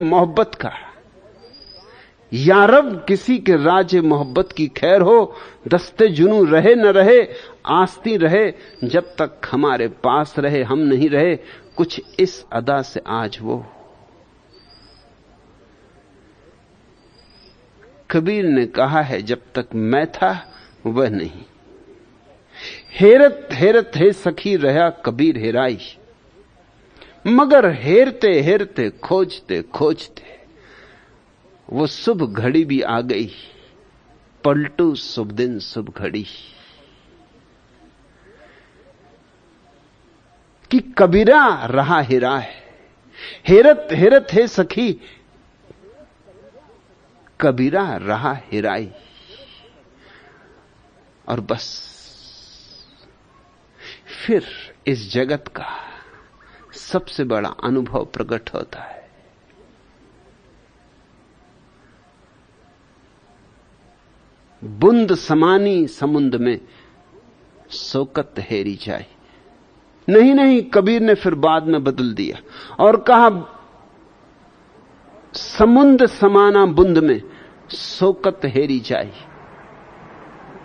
मोहब्बत का। या रब किसी के राजे मोहब्बत की खैर हो, दस्ते जुनू रहे न रहे, आस्ती रहे, जब तक हमारे पास रहे हम नहीं रहे, कुछ इस अदा से आज वो। कबीर ने कहा है, जब तक मैं था वह नहीं। हेरत हेरत हे सखी रहा कबीर हेराई, मगर हेरते हेरते खोजते खोजते वो शुभ घड़ी भी आ गई, पलटू शुभ दिन शुभ घड़ी। कि कबीरा रहा हेरा है, हेरत हेरत हे सखी कबीरा रहा हेराई। और बस फिर इस जगत का सबसे बड़ा अनुभव प्रकट होता है। बूंद समानी समुद्र में सोकत हेरी जाए। नहीं नहीं, कबीर ने फिर बाद में बदल दिया और कहा, समुद्र समाना बूंद में सोकत हेरी जाए।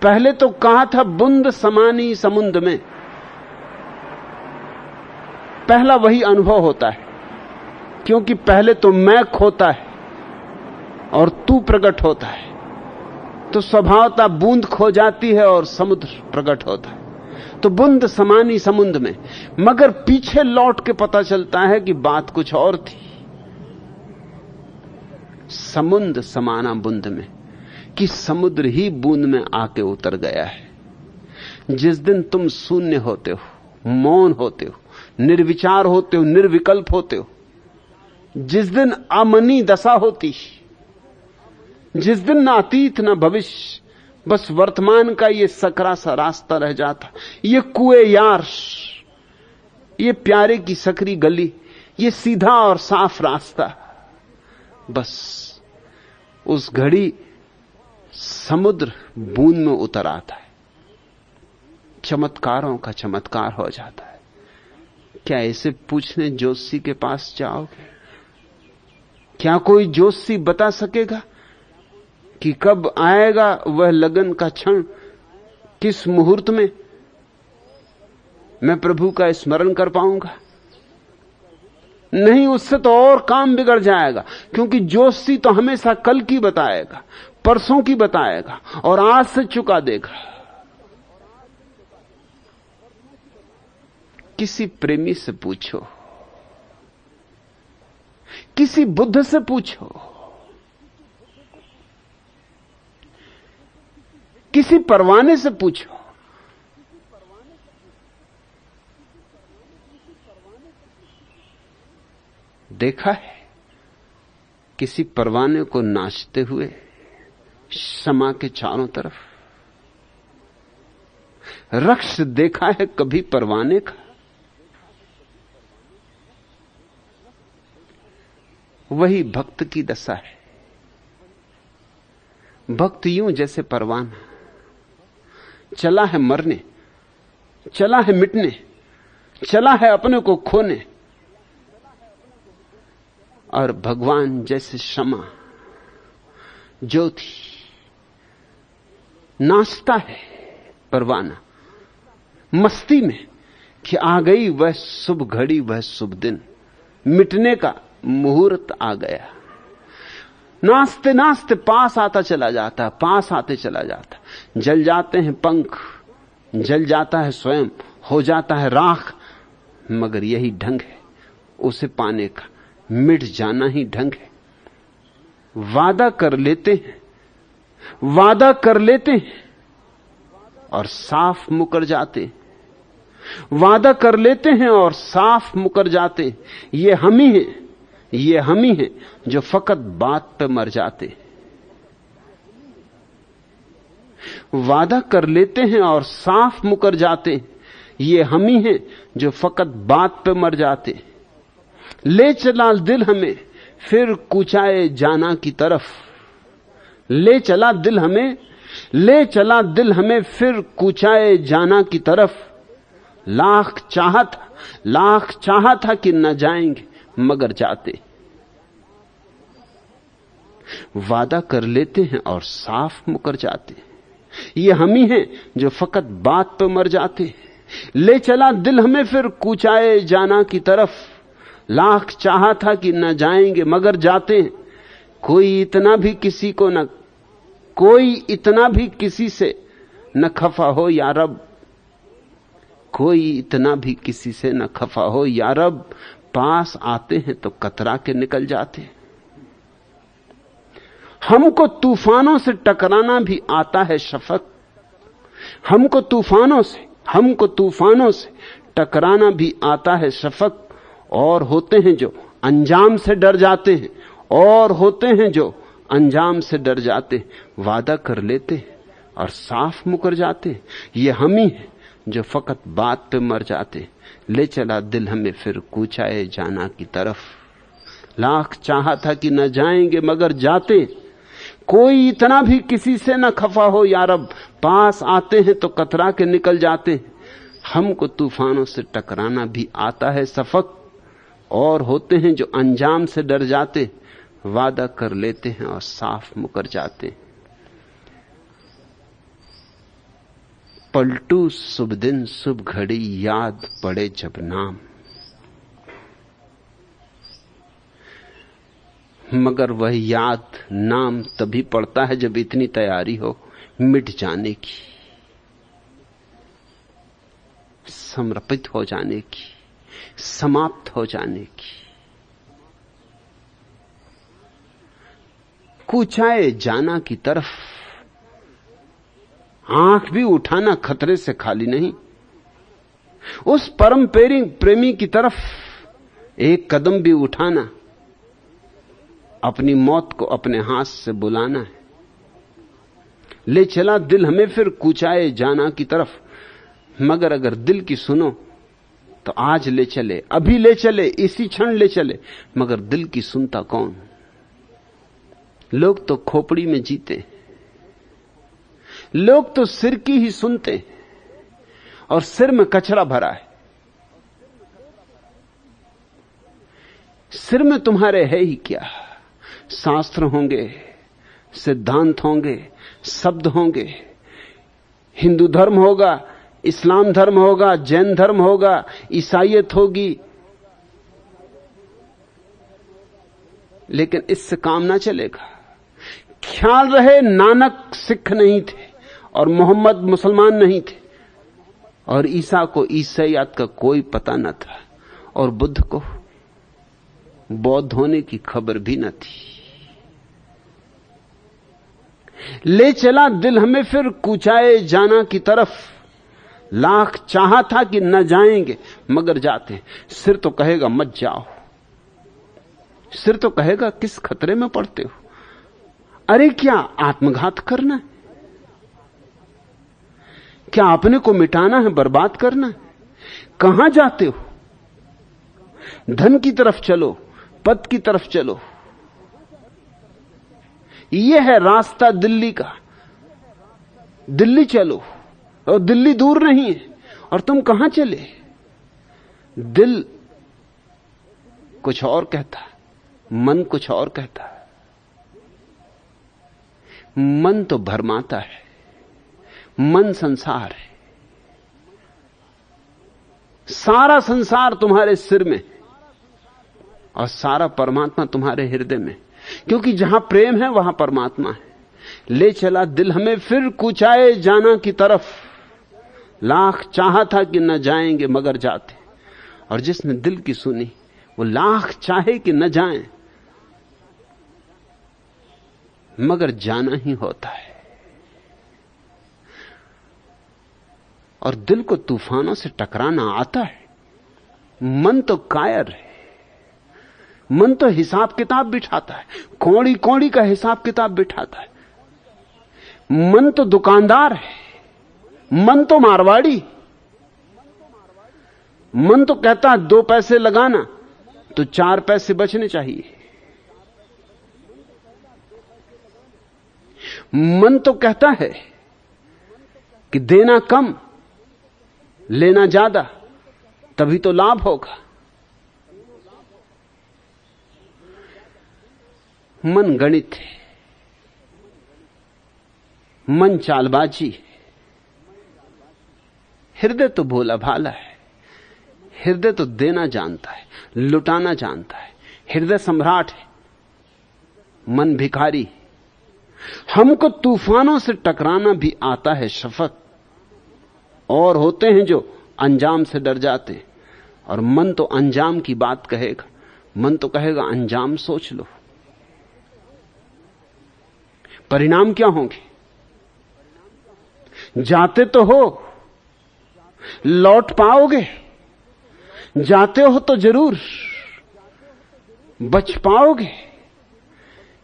पहले तो कहा था बूंद समानी समुद्र में। पहला वही अनुभव होता है, क्योंकि पहले तो मैं खोता है और तू प्रकट होता है, तो स्वभावतः बूंद खो जाती है और समुद्र प्रकट होता है। तो बूंद समानी समुद्र में, मगर पीछे लौट के पता चलता है कि बात कुछ और थी। समुद्र समाना बूंद में, कि समुद्र ही बूंद में आके उतर गया है। जिस दिन तुम शून्य होते हो, मौन होते हो, निर्विचार होते हो, निर्विकल्प होते हो, जिस दिन अमनी दशा होती, जिस दिन न अतीत न भविष्य, बस वर्तमान का ये सकरा सा रास्ता रह जाता, ये कुएं यार, ये प्यारे की सकरी गली, ये सीधा और साफ रास्ता, बस उस घड़ी समुद्र बूंद में उतर आता है। चमत्कारों का चमत्कार हो जाता है। क्या इसे पूछने जोशी के पास जाओगे? क्या कोई जोशी बता सकेगा कि कब आएगा वह लगन का क्षण, किस मुहूर्त में मैं प्रभु का स्मरण कर पाऊंगा? नहीं, उससे तो और काम बिगड़ जाएगा, क्योंकि जोशी तो हमेशा कल की बताएगा, परसों की बताएगा और आज से चुका देगा। किसी प्रेमी से पूछो, किसी बुद्ध से पूछो, किसी परवाने से पूछो, देखा है किसी परवाने को नाचते हुए शमा के चारों तरफ? रक्ष देखा है कभी परवाने का? वही भक्त की दशा है। भक्त यूं जैसे परवाना, चला है मरने, चला है मिटने, चला है अपने को खोने, और भगवान जैसे शमा ज्योति नाचता है परवाना मस्ती में कि आ गई वह शुभ घड़ी, वह शुभ दिन, मिटने का मुहूर्त आ गया। नाचते नाचते पास आता चला जाता, पास आते चला जाता, जल जाते हैं पंख, जल जाता है स्वयं, हो जाता है राख, मगर यही ढंग है उसे पाने का, मिट जाना ही ढंग है। वादा कर लेते हैं, वादा कर लेते हैं और साफ मुकर जाते, वादा कर लेते हैं और साफ मुकर जाते। ये हम ही हैं, ये हम ही हैं जो फकत बात पे मर जाते। वादा कर लेते हैं और साफ मुकर जाते, ये हम ही हैं जो फकत बात पे मर जाते। ले चला दिल हमें फिर कुचाए जाना की तरफ, ले चला दिल हमें, ले चला दिल हमें फिर कुचाए जाना की तरफ। लाख चाहा था कि न जाएंगे मगर जाते। वादा कर लेते हैं और साफ मुकर जाते हैं। ये हम ही हैं जो फकत बात पे मर जाते हैं। ले चला दिल हमें फिर कूचाए जाना की तरफ, लाख चाहा था कि न जाएंगे मगर जाते हैं। कोई इतना भी किसी से न खफा हो या रब, कोई इतना भी किसी से न खफा हो या रब। पास आते हैं तो कतरा के निकल जाते हैं। हमको तूफानों से टकराना भी आता है शफक, हमको तूफानों से टकराना भी आता है शफक। और होते हैं जो अंजाम से डर जाते हैं, वादा कर लेते हैं और साफ मुकर जाते हैं। ये हम ही हैं जो फकत बात पे मर जाते हैं। ले चला दिल हमें फिर कूचाए जाना की तरफ, लाख चाहा था कि न जाएंगे मगर जाते। कोई इतना भी किसी से न खफा हो या रब, पास आते हैं तो कतरा के निकल जाते हैं। हमको तूफानों से टकराना भी आता है शफक, और होते हैं जो अंजाम से डर जाते, वादा कर लेते हैं और साफ मुकर जाते। पलटू शुभ दिन शुभ घड़ी, याद पड़े जब नाम। मगर वह याद नाम तभी पड़ता है जब इतनी तैयारी हो मिट जाने की, समर्पित हो जाने की, समाप्त हो जाने की। कूचाए जाना की तरफ आंख भी उठाना खतरे से खाली नहीं। उस परम प्रेमी की तरफ एक कदम भी उठाना, अपनी मौत को अपने हाथ से बुलाना है। ले चला दिल हमें फिर कूचाए जाना की तरफ, मगर अगर दिल की सुनो तो आज ले चले, अभी ले चले, इसी क्षण ले चले। मगर दिल की सुनता कौन? लोग तो खोपड़ी में जीते, लोग तो सिर की ही सुनते, और सिर में कचरा भरा है। सिर में तुम्हारे है ही क्या? शास्त्र होंगे, सिद्धांत होंगे, शब्द होंगे, हिंदू धर्म होगा, इस्लाम धर्म होगा, जैन धर्म होगा, ईसाईयत होगी, लेकिन इससे काम ना चलेगा। ख्याल रहे, नानक सिख नहीं थे और मोहम्मद मुसलमान नहीं थे, और ईसा को ईसाईयत का कोई पता न था, और बुद्ध को बौद्ध होने की खबर भी न थी। ले चला दिल हमें फिर कूचाए जाना की तरफ, लाख चाहा था कि न जाएंगे मगर जाते। सिर तो कहेगा मत जाओ, सिर तो कहेगा किस खतरे में पड़ते हो? अरे क्या आत्मघात करना है? क्या अपने को मिटाना है, बर्बाद करना है? कहां जाते हो? धन की तरफ चलो, पद की तरफ चलो, यह है रास्ता दिल्ली का। दिल्ली चलो, और दिल्ली दूर नहीं है। और तुम कहां चले? दिल कुछ और कहता है, मन कुछ और कहता है। मन तो भरमाता है, मन संसार है, सारा संसार तुम्हारे सिर में और सारा परमात्मा तुम्हारे हृदय में, क्योंकि जहां प्रेम है वहां परमात्मा है। ले चला दिल हमें फिर कूचाए जाना की तरफ, लाख चाहा था कि न जाएंगे मगर जाते। और जिसने दिल की सुनी वो लाख चाहे कि न जाएं मगर जाना ही होता है। और दिल को तूफानों से टकराना आता है। मन तो कायर है, मन तो हिसाब किताब बिठाता है, कौड़ी कौड़ी का हिसाब किताब बिठाता है। मन तो दुकानदार है, मन तो मारवाड़ी। मन तो कहता है 2 पैसे लगाना तो 4 पैसे बचने चाहिए। मन तो कहता है कि देना कम लेना ज्यादा, तभी तो लाभ होगा। मन गणित है, मन चालबाजी, हृदय तो भोला भाला है। हृदय तो देना जानता है, लुटाना जानता है। हृदय सम्राट है, मन भिखारी। हमको तूफानों से टकराना भी आता है शफक, और होते हैं जो अंजाम से डर जाते हैं। और मन तो अंजाम की बात कहेगा, मन तो कहेगा अंजाम सोच लो, परिणाम क्या होंगे। जाते तो हो, लौट पाओगे। जाते हो तो जरूर बच पाओगे।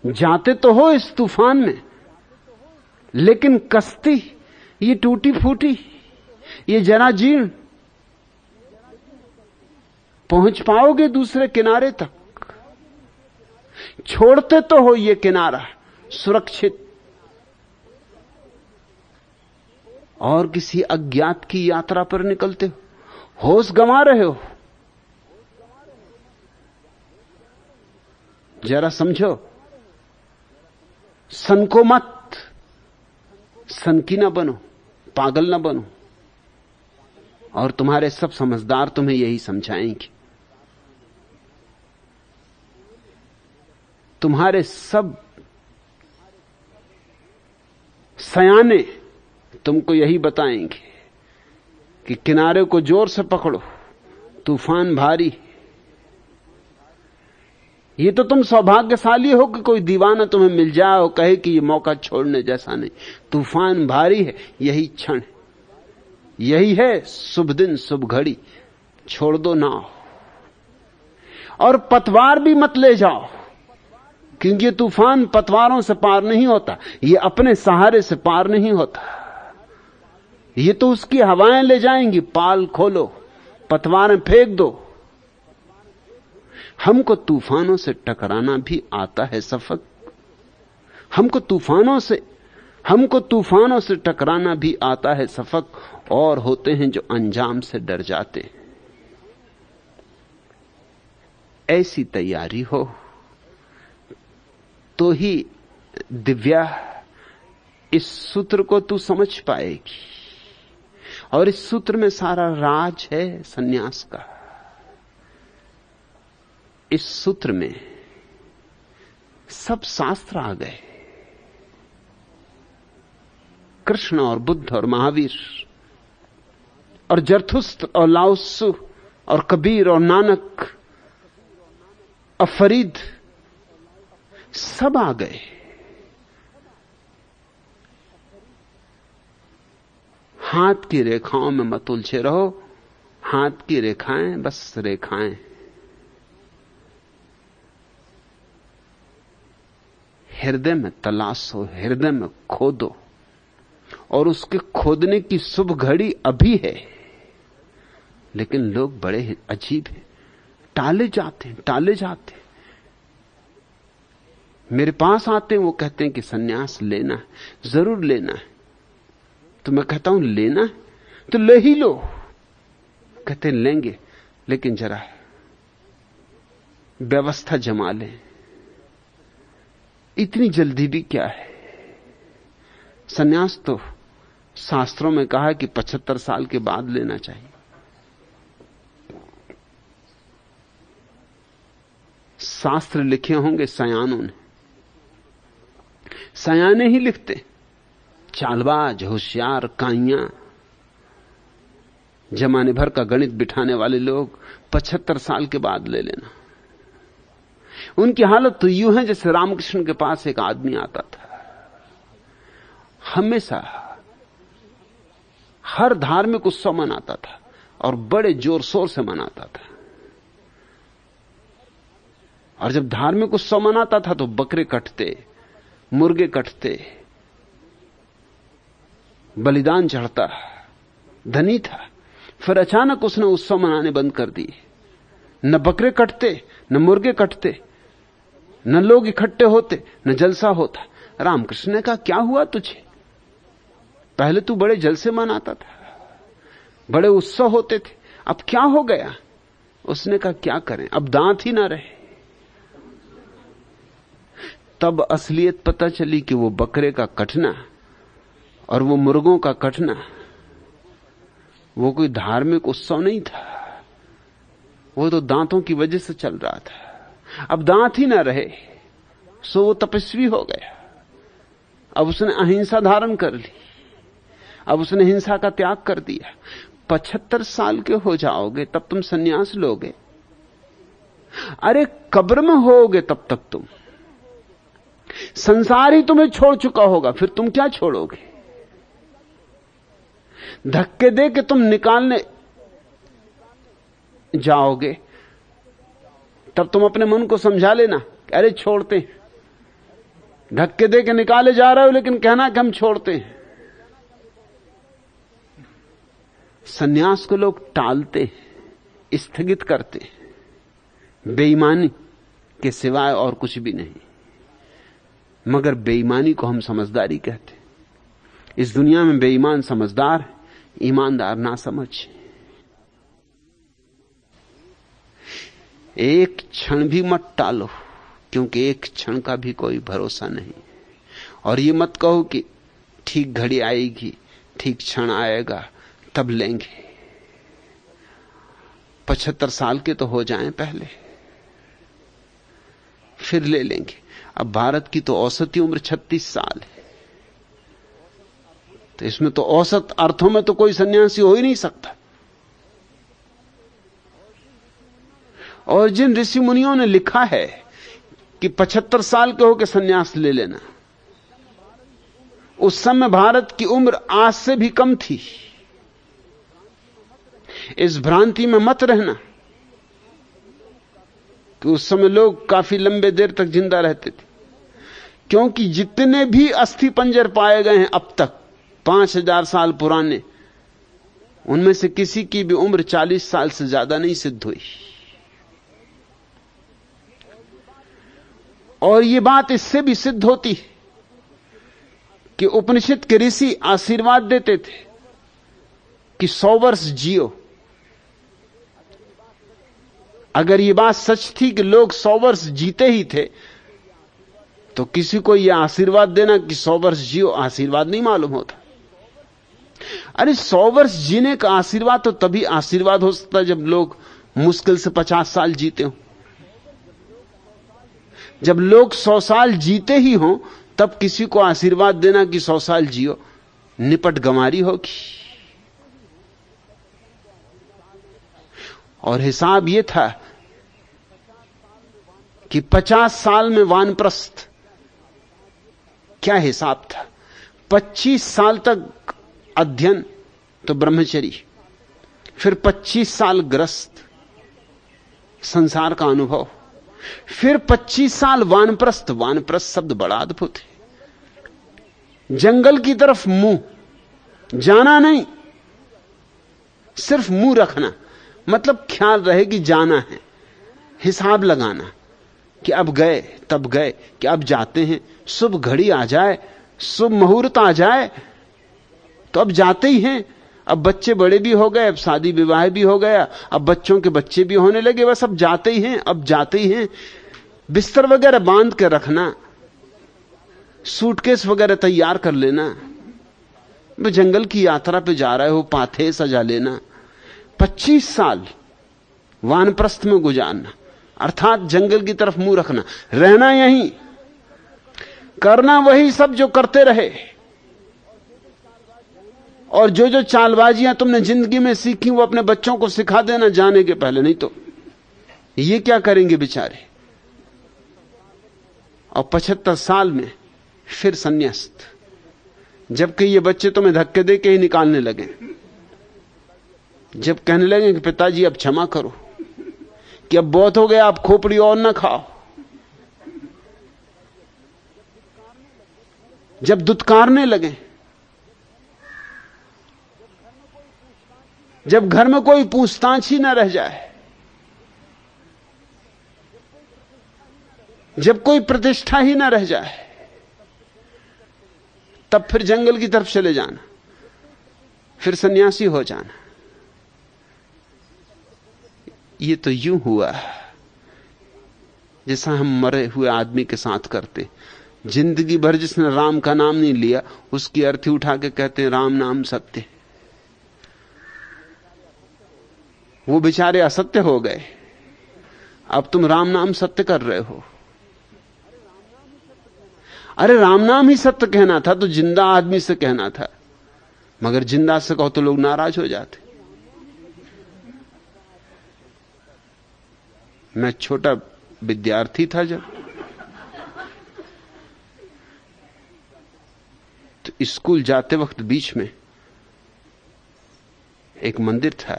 जाते तो हो इस तूफान में, लेकिन कश्ती ये टूटी फूटी, ये जरा जीर्ण, पहुंच पाओगे दूसरे किनारे तक। छोड़ते तो हो ये किनारा सुरक्षित, और किसी अज्ञात की यात्रा पर निकलते हो, होश गंवा रहे हो। जरा समझो, सन को मत, सन की ना बनो, पागल ना बनो। और तुम्हारे सब समझदार तुम्हें यही समझाएंगे। तुम्हारे सब सयाने तुमको यही बताएंगे कि किनारे को जोर से पकड़ो, तूफान भारी। ये तो तुम सौभाग्यशाली हो कि कोई दीवाना तुम्हें मिल जाए और कहे कि ये मौका छोड़ने जैसा नहीं। तूफान भारी है, यही क्षण, यही है शुभ दिन शुभ घड़ी। छोड़ दो नाव, और पतवार भी मत ले जाओ, क्योंकि ये तूफान पतवारों से पार नहीं होता, ये अपने सहारे से पार नहीं होता। ये तो उसकी हवाएं ले जाएंगी। पाल खोलो, पतवारें फेंक दो। हमको तूफानों से टकराना भी आता है सफक। हमको तूफानों से टकराना भी आता है सफक, और होते हैं जो अंजाम से डर जाते। ऐसी तैयारी हो तो ही दिव्या इस सूत्र को तू समझ पाएगी। और इस सूत्र में सारा राज है सन्यास का। इस सूत्र में सब शास्त्र आ गए। कृष्ण और बुद्ध और महावीर और जरथुस्त्र और लाओत्सु और कबीर और नानक और फरीद, सब आ गए। हाथ की रेखाओं में मत उलझे रहो। हाथ की रेखाएं बस रेखाएं। हृदय में तलाशो, हृदय में खोदो, और उसके खोदने की शुभ घड़ी अभी है। लेकिन लोग बड़े अजीब हैं, टाले जाते। मेरे पास आते हैं, वो कहते हैं कि सन्यास लेना है, जरूर लेना है। तो मैं कहता हूं लेना है तो ले ही लो। कहते हैं लेंगे, लेकिन जरा व्यवस्था जमा लें। इतनी जल्दी भी क्या है। सन्यास तो शास्त्रों में कहा है कि 75 साल के बाद लेना चाहिए। शास्त्र लिखे होंगे सयानों ने, सयाने ही लिखते। चालबाज, होशियार, काइयां, जमाने भर का गणित बिठाने वाले लोग 75 साल के बाद ले लेना। उनकी हालत तो यूं है जैसे रामकृष्ण के पास एक आदमी आता था, हमेशा हर धार्मिक उत्सव मनाता था और बड़े जोर शोर से मनाता था। और जब धार्मिक उत्सव मनाता था तो बकरे कटते, मुर्गे कटते, बलिदान चढ़ता, धनी था। फिर अचानक उसने उत्सव मनाने बंद कर दिए। न बकरे कटते, न मुर्गे कटते, न लोग इकट्ठे होते, न जलसा होता। रामकृष्ण ने कहा, क्या हुआ तुझे? पहले तू बड़े जलसे मनाता था, बड़े उत्सव होते थे, अब क्या हो गया? उसने कहा, क्या करें, अब दांत ही ना रहे। तब असलियत पता चली कि वो बकरे का कटना और वो मुर्गों का कटना वो कोई धार्मिक उत्सव नहीं था, वो तो दांतों की वजह से चल रहा था। अब दांत ही ना रहे सो वो तपस्वी हो गया। अब उसने अहिंसा धारण कर ली, अब उसने हिंसा का त्याग कर दिया। 75 साल के हो जाओगे तब तुम सन्यास लोगे। अरे कब्र में होगे तब तक तुम, संसार ही तुम्हें छोड़ चुका होगा, फिर तुम क्या छोड़ोगे? धक्के दे के तुम निकालने जाओगे तब तुम अपने मन को समझा लेना, अरे छोड़ते हैं। धक्के दे के निकाले जा रहे हो लेकिन कहना कि हम छोड़ते हैं। सन्यास को लोग टालते, स्थगित करते, बेईमानी के सिवाय और कुछ भी नहीं। मगर बेईमानी को हम समझदारी कहते। इस दुनिया में बेईमान समझदार, ईमानदार ना समझ। एक क्षण भी मत टालो, क्योंकि एक क्षण का भी कोई भरोसा नहीं। और ये मत कहो कि ठीक घड़ी आएगी, ठीक क्षण आएगा तब लेंगे। 75 साल के तो हो जाएं पहले, फिर ले लेंगे। अब भारत की तो औसत उम्र 36 साल है, तो इसमें तो औसत अर्थों में तो कोई सन्यासी हो ही नहीं सकता। और जिन ऋषि मुनियों ने लिखा है कि 75 साल के होकर सन्यास ले लेना, उस समय भारत की उम्र आज से भी कम थी। इस भ्रांति में मत रहना कि उस समय लोग काफी लंबे देर तक जिंदा रहते थे, क्योंकि जितने भी अस्थि पंजर पाए गए हैं अब तक 5000 साल पुराने, उनमें से किसी की भी उम्र 40 साल से ज्यादा नहीं सिद्ध हुई। और यह बात इससे भी सिद्ध होती है कि उपनिषद के ऋषि आशीर्वाद देते थे कि 100 वर्ष जियो। अगर यह बात सच थी कि लोग 100 वर्ष जीते ही थे, तो किसी को यह आशीर्वाद देना कि 100 वर्ष जियो आशीर्वाद नहीं मालूम होता। अरे 100 वर्ष जीने का आशीर्वाद तो तभी आशीर्वाद हो सकता है जब लोग मुश्किल से 50 साल जीते हो। जब लोग 100 साल जीते ही हों तब किसी को आशीर्वाद देना कि 100 साल जियो निपट गंवारी होगी। और हिसाब यह था कि 50 साल में वानप्रस्थ, क्या हिसाब था? 25 साल तक अध्ययन तो ब्रह्मचर्य, फिर 25 साल ग्रस्त संसार का अनुभव, फिर 25 साल वानप्रस्थ। वानप्रस्थ शब्द बड़ा अद्भुत है। जंगल की तरफ मुंह जाना नहीं, सिर्फ मुंह रखना, मतलब ख्याल रहे कि जाना है, हिसाब लगाना कि अब गए तब गए, कि अब जाते हैं। शुभ घड़ी आ जाए, शुभ मुहूर्त आ जाए तो अब जाते ही हैं। अब बच्चे बड़े भी हो गए, अब शादी विवाह भी हो गया, अब बच्चों के बच्चे भी होने लगे, बस अब जाते ही हैं, अब जाते ही हैं। बिस्तर वगैरह बांध के रखना, सूटकेस वगैरह तैयार कर लेना। वो जंगल की यात्रा पे जा रहे हो, पाथे सजा लेना। 25 साल वानप्रस्थ में गुजारना, अर्थात जंगल की तरफ मुंह रखना, रहना यहीं, करना वही सब जो करते रहे। और जो जो चालबाजियां तुमने जिंदगी में सीखी वो अपने बच्चों को सिखा देना जाने के पहले, नहीं तो ये क्या करेंगे बेचारे। और 75 साल में फिर संन्यास्त, जबकि ये बच्चे तुम्हें धक्के दे के ही निकालने लगे, जब कहने लगे कि पिताजी अब क्षमा करो, कि अब बहुत हो गया, आप खोपड़ी और ना खाओ, जब दुत्कारने लगे, जब घर में कोई पूछताछ ही ना रह जाए, जब कोई प्रतिष्ठा ही ना रह जाए, तब फिर जंगल की तरफ चले जाना, फिर सन्यासी हो जाना। ये तो यूं हुआ जैसा हम मरे हुए आदमी के साथ करते, जिंदगी भर जिसने राम का नाम नहीं लिया, उसकी अर्थी उठा के कहते हैं राम नाम सत्य। वो बेचारे असत्य हो गए, अब तुम राम नाम सत्य कर रहे हो। अरे राम नाम ही सत्य कहना था तो जिंदा आदमी से कहना था, मगर जिंदा से कहो तो लोग नाराज हो जाते। मैं छोटा विद्यार्थी था जब, तो स्कूल जाते वक्त बीच में एक मंदिर था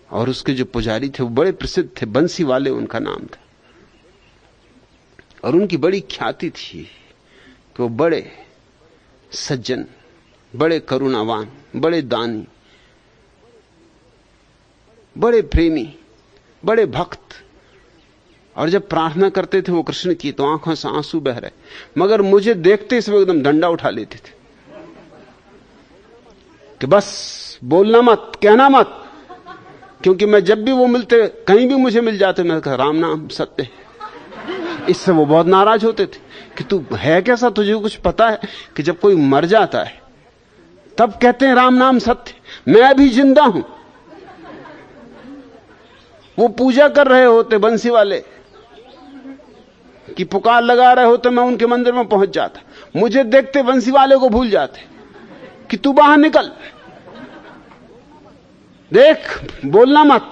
और उसके जो पुजारी थे वो बड़े प्रसिद्ध थे, बंसी वाले उनका नाम था। और उनकी बड़ी ख्याति थी कि वो बड़े सज्जन, बड़े करुणावान, बड़े दानी, बड़े प्रेमी, बड़े भक्त। और जब प्रार्थना करते थे वो कृष्ण की तो आंखों से आंसू बह रहे, मगर मुझे देखते इसमें एकदम डंडा उठा लेते थे कि बस बोलना मत, कहना मत। क्योंकि मैं जब भी वो मिलते, कहीं भी मुझे मिल जाते, मैं कहा राम नाम सत्य है। इससे वो बहुत नाराज होते थे कि तू है कैसा, तुझे कुछ पता है कि जब कोई मर जाता है तब कहते हैं राम नाम सत्य। मैं अभी जिंदा हूं। वो पूजा कर रहे होते बंसी वाले कि पुकार लगा रहे होते, मैं उनके मंदिर में पहुंच जाता, मुझे देखते बंसी वाले को भूल जाते कि तू बाहर निकल, देख बोलना मत,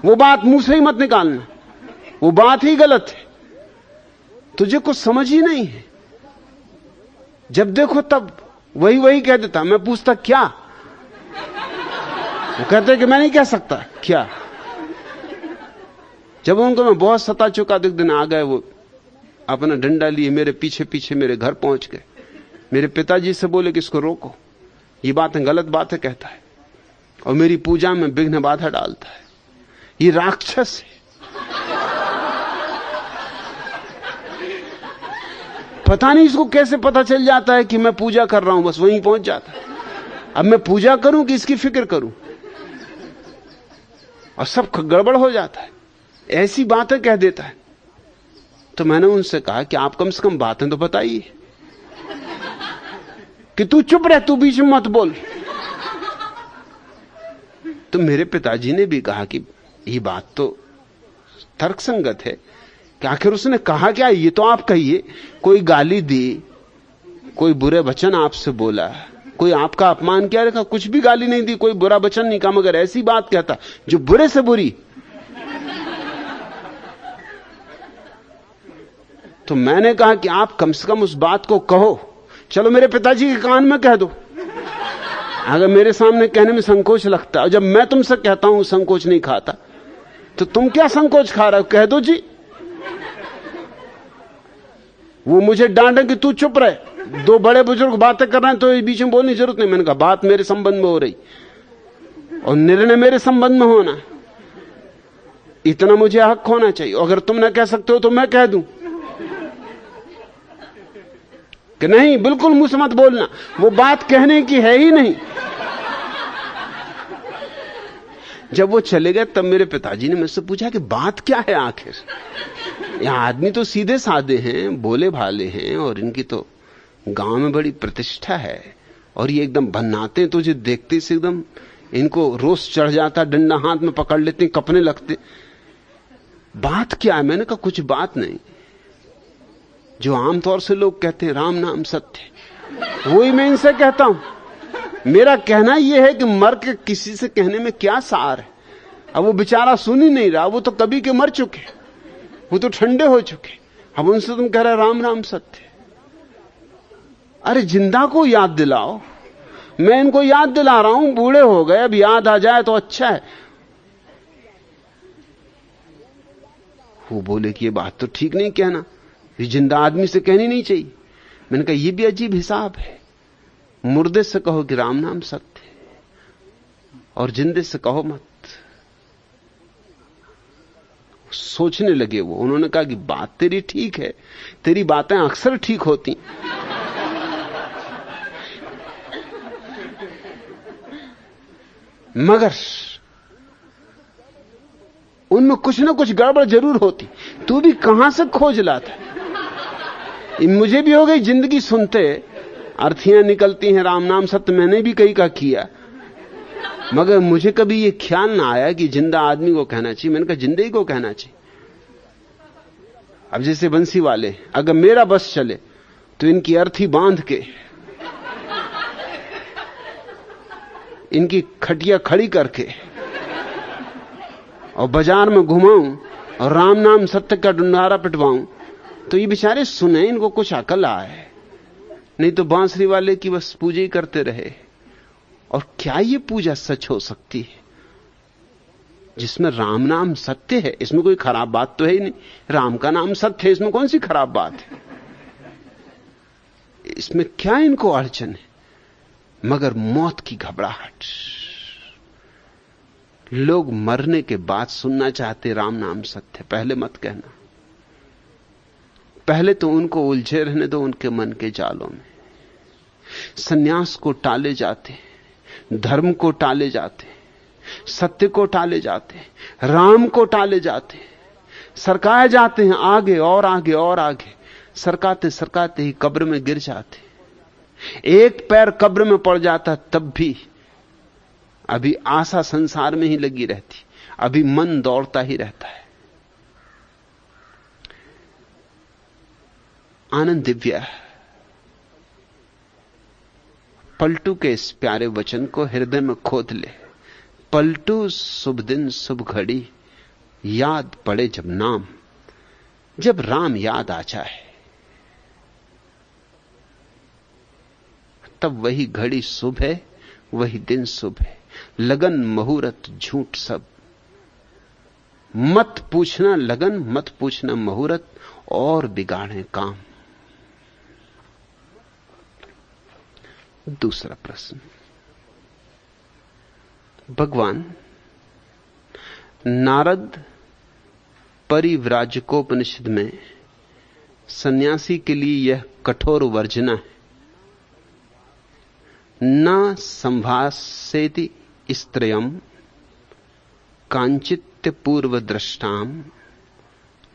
वो बात मुंह से ही मत निकालना, वो बात ही गलत है, तुझे कुछ समझ ही नहीं है। जब देखो तब वही वही कह देता। मैं पूछता क्या, वो कहते कि मैं नहीं कह सकता क्या। जब उनको मैं बहुत सता चुका, एक दिन आ गए वो अपना डंडा लिए, मेरे पीछे पीछे मेरे घर पहुंच गए। मेरे पिताजी से बोले कि इसको रोको, ये बातें गलत बातें कहता है और मेरी पूजा में विघ्न बाधा डालता है, ये राक्षस है। पता नहीं इसको कैसे पता चल जाता है कि मैं पूजा कर रहा हूं, बस वहीं पहुंच जाता है। अब मैं पूजा करूं कि इसकी फिक्र करूं, और सब गड़बड़ हो जाता है, ऐसी बातें कह देता है। तो मैंने उनसे कहा कि आप कम से कम बातें तो बताइए, कि तू चुप रह, तू बीच में मत बोल। तो मेरे पिताजी ने भी कहा कि ये बात तो तर्कसंगत है कि आखिर उसने कहा क्या, ये तो आप कहिए। कोई गाली दी, कोई बुरे वचन आपसे बोला, कोई आपका अपमान किया, रखा, कुछ भी गाली नहीं दी, कोई बुरा वचन नहीं कहा, मगर ऐसी बात कहता जो बुरे से बुरी। तो मैंने कहा कि आप कम से कम उस बात को कहो। चलो मेरे पिताजी के कान में कह दो, अगर मेरे सामने कहने में संकोच लगता, और जब मैं तुमसे कहता हूं संकोच नहीं खाता, तो तुम क्या संकोच खा रहे हो, कह दो जी। वो मुझे डांटे कि तू चुप रहे, दो बड़े बुजुर्ग बातें कर रहे हैं तो इस बीच में बोलने की जरूरत नहीं। मैंने कहा बात मेरे संबंध में हो रही और निर्णय मेरे संबंध में होना, इतना मुझे हक होना चाहिए। अगर तुम ना कह सकते हो तो मैं कह दूं कि नहीं, बिल्कुल मुंह से मत बोलना, वो बात कहने की है ही नहीं। जब वो चले गए तब मेरे पिताजी ने मुझसे पूछा कि बात क्या है आखिर। यहां आदमी तो सीधे साधे हैं, भोले भाले हैं, और इनकी तो गांव में बड़ी प्रतिष्ठा है, और ये एकदम भन्नाते हैं, तुझे देखते से एकदम इनको रोष चढ़ जाता, डंडा हाथ में पकड़ लेते, कपने लगते। बात क्या है? मैंने कहा कुछ बात नहीं, जो आमतौर से लोग कहते हैं राम नाम सत्य, वही मैं इनसे कहता हूं। मेरा कहना यह है कि मर के किसी से कहने में क्या सार है। अब वो बेचारा सुन ही नहीं रहा, वो तो कभी के मर चुके, वो तो ठंडे हो चुके। अब उनसे तुम कह रहे राम नाम सत्य। अरे जिंदा को याद दिलाओ। मैं इनको याद दिला रहा हूं, बूढ़े हो गए, अब याद आ जाए तो अच्छा है। वो बोले कि ये बात तो ठीक नहीं कहना, ये जिंदा आदमी से कहनी नहीं चाहिए। मैंने कहा ये भी अजीब हिसाब है, मुर्दे से कहो कि राम नाम सत्य और जिंदे से कहो मत। सोचने लगे वो, उन्होंने कहा कि बात तेरी ठीक है, तेरी बातें अक्सर ठीक होती, मगर उनमें कुछ ना कुछ गड़बड़ जरूर होती। तू भी कहां से खोज लाता, मुझे भी हो गई जिंदगी सुनते, अर्थियां निकलती हैं, राम नाम सत्य मैंने भी कई का किया, मगर मुझे कभी ये ख्याल ना आया कि जिंदा आदमी को कहना चाहिए। मैंने कहा जिंदगी को कहना चाहिए। अब जैसे बंसी वाले, अगर मेरा बस चले तो इनकी अर्थी बांध के इनकी खटिया खड़ी करके और बाजार में घुमाऊं और राम नाम सत्य का डुंडारा पिटवाऊं तो ये बेचारे सुने, इनको कुछ अकल आए। नहीं तो बांसुरी वाले की बस पूजा ही करते रहे। और क्या ये पूजा सच हो सकती है जिसमें राम नाम सत्य है? इसमें कोई खराब बात तो है ही नहीं। राम का नाम सत्य है, इसमें कौन सी खराब बात है? इसमें क्या इनको अड़चन है? मगर मौत की घबराहट। लोग मरने के बाद सुनना चाहते राम नाम सत्य, पहले मत कहना। पहले तो उनको उलझे रहने दो उनके मन के जालों में। सन्यास को टाले जाते, धर्म को टाले जाते, सत्य को टाले जाते, राम को टाले जाते, सरकाए जाते हैं आगे और आगे और आगे। सरकाते सरकाते ही कब्र में गिर जाते। एक पैर कब्र में पड़ जाता तब भी अभी आशा संसार में ही लगी रहती, अभी मन दौड़ता ही रहता है। आनंद दिव्या पलटू के इस प्यारे वचन को हृदय में खोद ले। पलटू शुभ दिन शुभ घड़ी, याद पड़े जब नाम, जब राम याद आ जाए तब वही घड़ी शुभ है, वही दिन शुभ है। लगन मुहूर्त झूठ सब, मत पूछना लगन, मत पूछना मुहूर्त, और बिगाड़े काम। दूसरा प्रश्न, भगवान नारद परिव्राजकोपनिषद में सन्यासी के लिए यह कठोर वर्जना है, न संभासेति स्त्रियम कांचित्य पूर्व दृष्टाम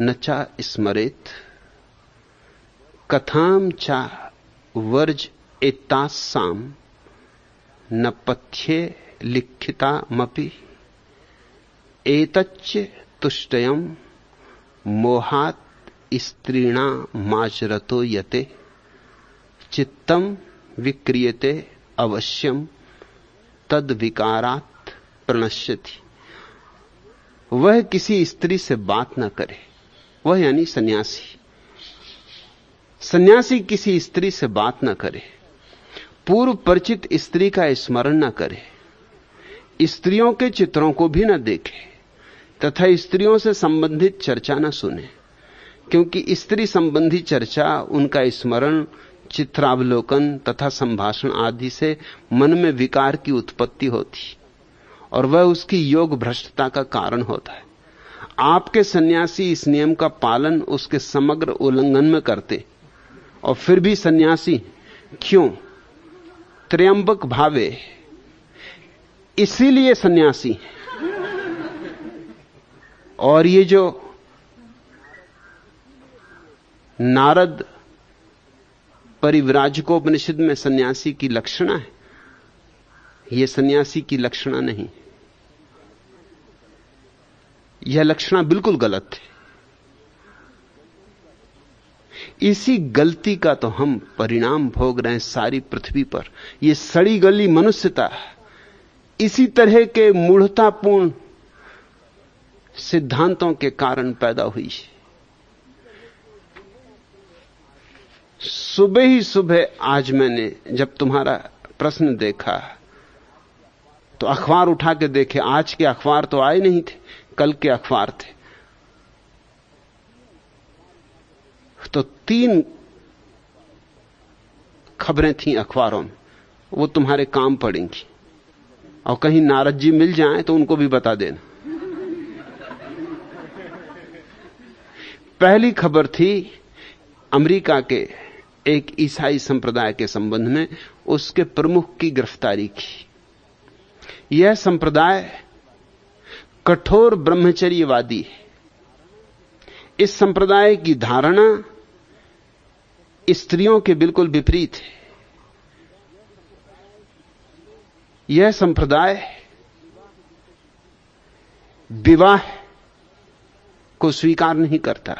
न चा स्मरेत कथाम चा वर्ज एतासाम न पथ्ये लिखितामपि एतच्च तुष्टयम मोहात स्त्रीणा माचरतो यते चित्तम विक्रियते अवश्यम तद विकारात प्रणश्यति। वह किसी स्त्री से बात न करे, वह यानी सन्यासी। सन्यासी किसी स्त्री से बात न करे, पूर्व परिचित स्त्री का स्मरण न करे, स्त्रियों के चित्रों को भी न देखे तथा स्त्रियों से संबंधित चर्चा न सुने, क्योंकि स्त्री संबंधी चर्चा, उनका स्मरण, चित्रावलोकन तथा संभाषण आदि से मन में विकार की उत्पत्ति होती और वह उसकी योग भ्रष्टता का कारण होता है। आपके सन्यासी इस नियम का पालन उसके समग्र उल्लंघन में करते और फिर भी सन्यासी क्यों? त्र्यंबक भावे, इसीलिए सन्यासी। और ये जो नारद परिव्राजकोपनिषद में सन्यासी की लक्षणा है, यह सन्यासी की लक्षणा नहीं, यह लक्षणा बिल्कुल गलत है। इसी गलती का तो हम परिणाम भोग रहे हैं सारी पृथ्वी पर। यह सड़ी गली मनुष्यता इसी तरह के मूढ़तापूर्ण सिद्धांतों के कारण पैदा हुई है। सुबह ही सुबह आज मैंने जब तुम्हारा प्रश्न देखा तो अखबार उठा के देखे, आज के अखबार तो आए नहीं थे, कल के अखबार थे। तो 3 खबरें थीं अखबारों में, वो तुम्हारे काम पड़ेंगी। और कहीं नारद जी मिल जाएं तो उनको भी बता देना। पहली खबर थी अमेरिका के एक ईसाई संप्रदाय के संबंध में, उसके प्रमुख की गिरफ्तारी की। यह संप्रदाय कठोर ब्रह्मचर्यवादी है। इस संप्रदाय की धारणा स्त्रियों के बिल्कुल विपरीत है। यह संप्रदाय विवाह को स्वीकार नहीं करता।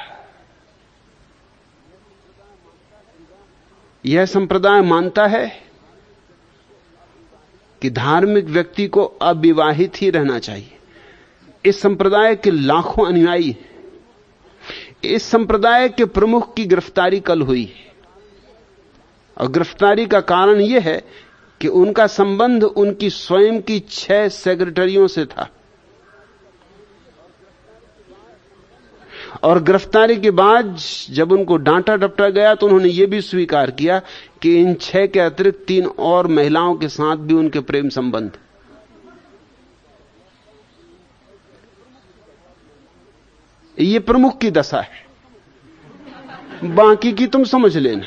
यह संप्रदाय मानता है कि धार्मिक व्यक्ति को अविवाहित ही रहना चाहिए। इस संप्रदाय के लाखों अनुयायी हैं। इस संप्रदाय के प्रमुख की गिरफ्तारी कल हुई और गिरफ्तारी का कारण यह है कि उनका संबंध उनकी स्वयं की 6 सेक्रेटरियों से था और गिरफ्तारी के बाद जब उनको डांटा डपटा गया तो उन्होंने यह भी स्वीकार किया कि इन 6 के अतिरिक्त 3 और महिलाओं के साथ भी उनके प्रेम संबंध। यह प्रमुख की दशा है, बाकी की तुम समझ लेना।